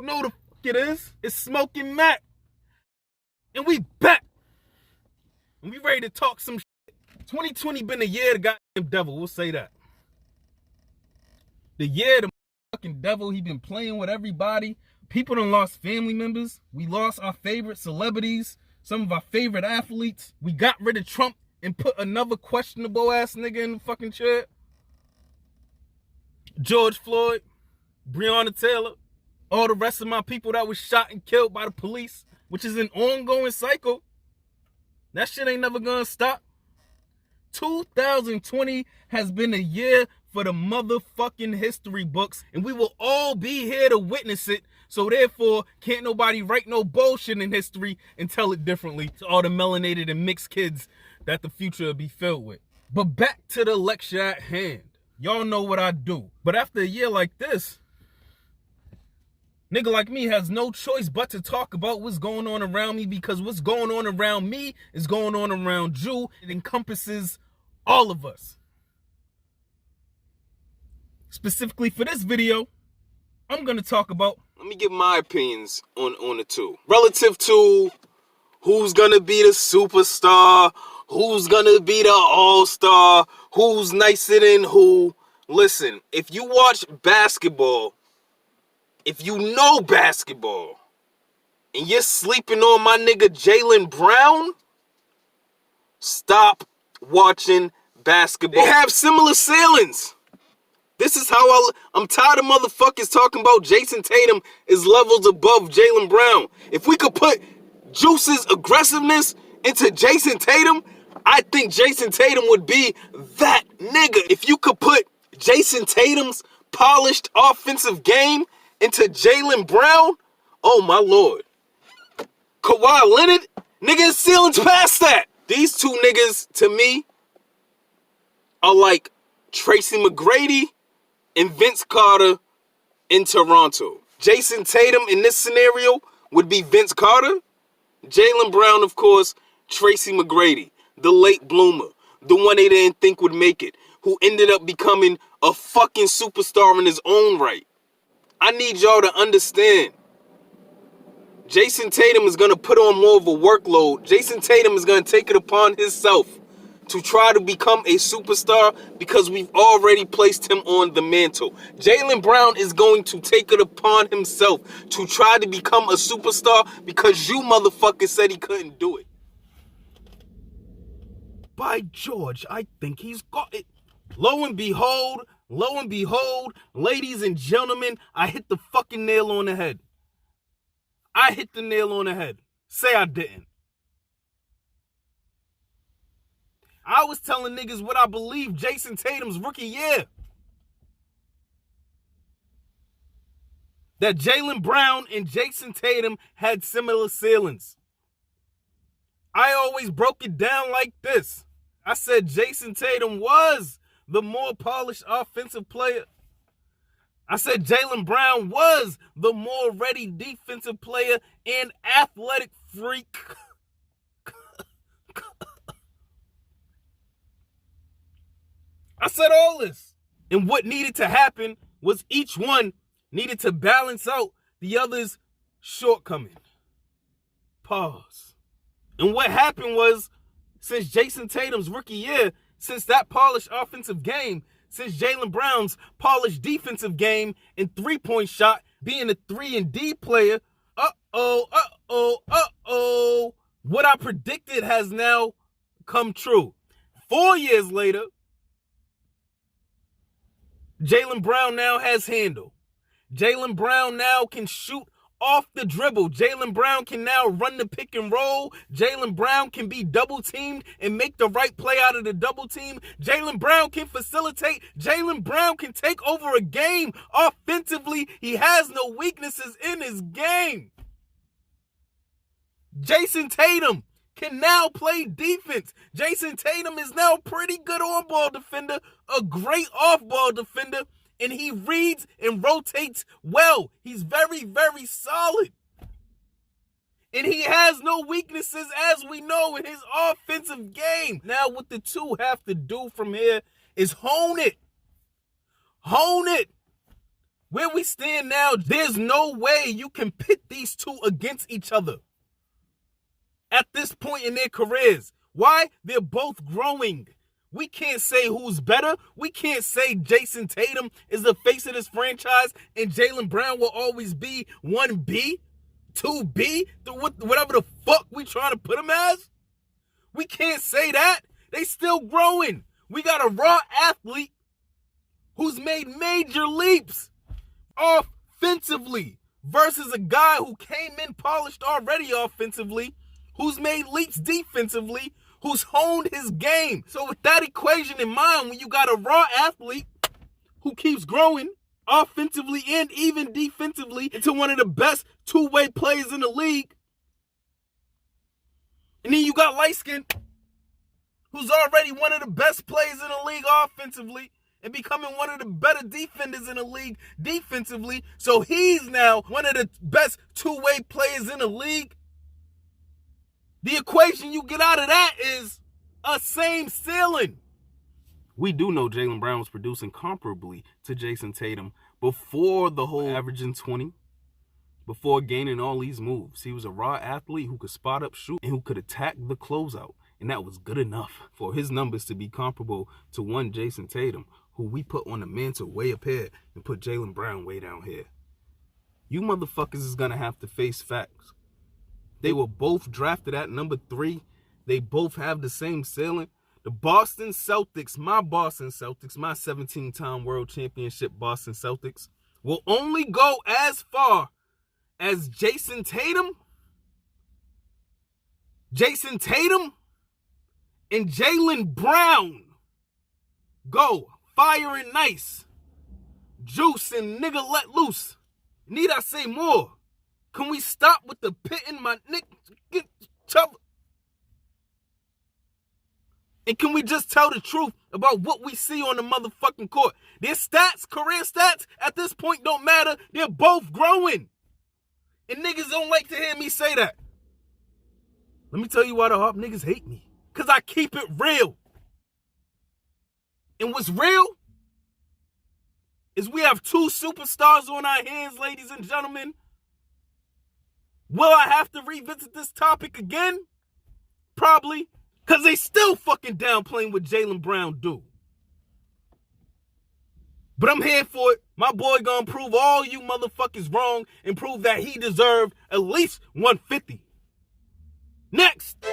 know who the fuck it is. It's SMOKIN MAC. And we back. And we ready to talk some shit. 2020 been a year of the goddamn devil, we'll say that. The year of the fucking devil, he been playing with everybody. People done lost family members. We lost our favorite celebrities, some of our favorite athletes. We got rid of Trump and put another questionable ass nigga in the fucking chair. George Floyd, Breonna Taylor, all the rest of my people that was shot and killed by the police, which is an ongoing cycle. That shit ain't never gonna stop. 2020 has been a year for the motherfucking history books, and we will all be here to witness it. So therefore, can't nobody write no bullshit in history and tell it differently to all the melanated and mixed kids that the future will be filled with. But back to the lecture at hand. Y'all know what I do. But after a year like this, nigga like me has no choice but to talk about what's going on around me, because what's going on around me is going on around you. It encompasses all of us. Specifically for this video, I'm going to talk about... Let me give my opinions on the two. Relative to who's going to be the superstar, who's going to be the all-star, who's nicer than who. Listen, if you watch basketball, if you know basketball, and you're sleeping on my nigga Jaylen Brown, stop watching basketball. They have similar ceilings. This is how I'm tired of motherfuckers talking about Jason Tatum is levels above Jaylen Brown. If we could put Juice's aggressiveness into Jason Tatum, I think Jason Tatum would be that nigga. If you could put Jason Tatum's polished offensive game into Jaylen Brown, oh my lord. Kawhi Leonard, nigga, ceilings past that. These two niggas, to me, are like Tracy McGrady and Vince Carter in Toronto. Jason Tatum in this scenario would be Vince Carter. Jaylen Brown, of course, Tracy McGrady, the late bloomer, the one they didn't think would make it, who ended up becoming a fucking superstar in his own right. I need y'all to understand. Jason Tatum is going to put on more of a workload. Jason Tatum is going to take it upon himself to try to become a superstar because we've already placed him on the mantle. Jaylen Brown is going to take it upon himself to try to become a superstar because you motherfuckers said he couldn't do it. By George, I think he's got it. Lo and behold, ladies and gentlemen, I hit the fucking nail on the head. I hit the nail on the head. Say I didn't. I was telling niggas what I believe Jason Tatum's rookie year. That Jaylen Brown and Jason Tatum had similar ceilings. I always broke it down like this. I said Jason Tatum was the more polished offensive player. I said Jaylen Brown was the more ready defensive player and athletic freak. I said all this. And what needed to happen was each one needed to balance out the other's shortcoming. Pause. And what happened was, since Jason Tatum's rookie year, since that polished offensive game, since Jaylen Brown's polished defensive game and three-point shot, being a 3-and-D player, what I predicted has now come true. 4 years later, Jaylen Brown now has handle. Jaylen Brown now can shoot off the dribble. Jaylen Brown can now run the pick and roll. Jaylen Brown can be double teamed and make the right play out of the double team. Jaylen Brown can facilitate. Jaylen Brown can take over a game offensively. He has no weaknesses in his game. Jason Tatum can now play defense. Jason Tatum is now a pretty good on-ball defender, a great off-ball defender, and he reads and rotates well. He's very, very solid. And he has no weaknesses, as we know, in his offensive game. Now, what the two have to do from here is hone it. Hone it. Where we stand now, there's no way you can pit these two against each other at this point in their careers. Why? They're both growing. We can't say who's better. We can't say Jayson Tatum is the face of this franchise and Jaylen Brown will always be 1B, 2B, whatever the fuck we trying to put him as. We can't say that. They still growing. We got a raw athlete who's made major leaps offensively versus a guy who came in polished already offensively, who's made leaps defensively, who's honed his game. So with that equation in mind, when you got a raw athlete who keeps growing offensively and even defensively into one of the best two-way players in the league, and then you got light-skin, who's already one of the best players in the league offensively and becoming one of the better defenders in the league defensively, so he's now one of the best two-way players in the league. The equation you get out of that is a same ceiling. We do know Jaylen Brown was producing comparably to Jayson Tatum before the whole averaging 20, before gaining all these moves. He was a raw athlete who could spot up, shoot, and who could attack the closeout. And that was good enough for his numbers to be comparable to one Jayson Tatum, who we put on the mantle way up here and put Jaylen Brown way down here. You motherfuckers is going to have to face facts. They were both drafted at number 3. They both have the same ceiling. The Boston Celtics, my 17-time world championship Boston Celtics, will only go as far as Jayson Tatum, and Jaylen Brown go. Fire and nice. Juice and nigga let loose. Need I say more? Can we stop with the pitting my nigga? And can we just tell the truth about what we see on the motherfucking court? Their stats, career stats, at this point don't matter. They're both growing. And niggas don't like to hear me say that. Let me tell you why the Harp niggas hate me. Because I keep it real. And what's real is we have 2 superstars on our hands, ladies and gentlemen. Will I have to revisit this topic again? Probably. Because they still fucking downplaying what Jaylen Brown do. But I'm here for it. My boy gonna prove all you motherfuckers wrong and prove that he deserved at least 150. Next.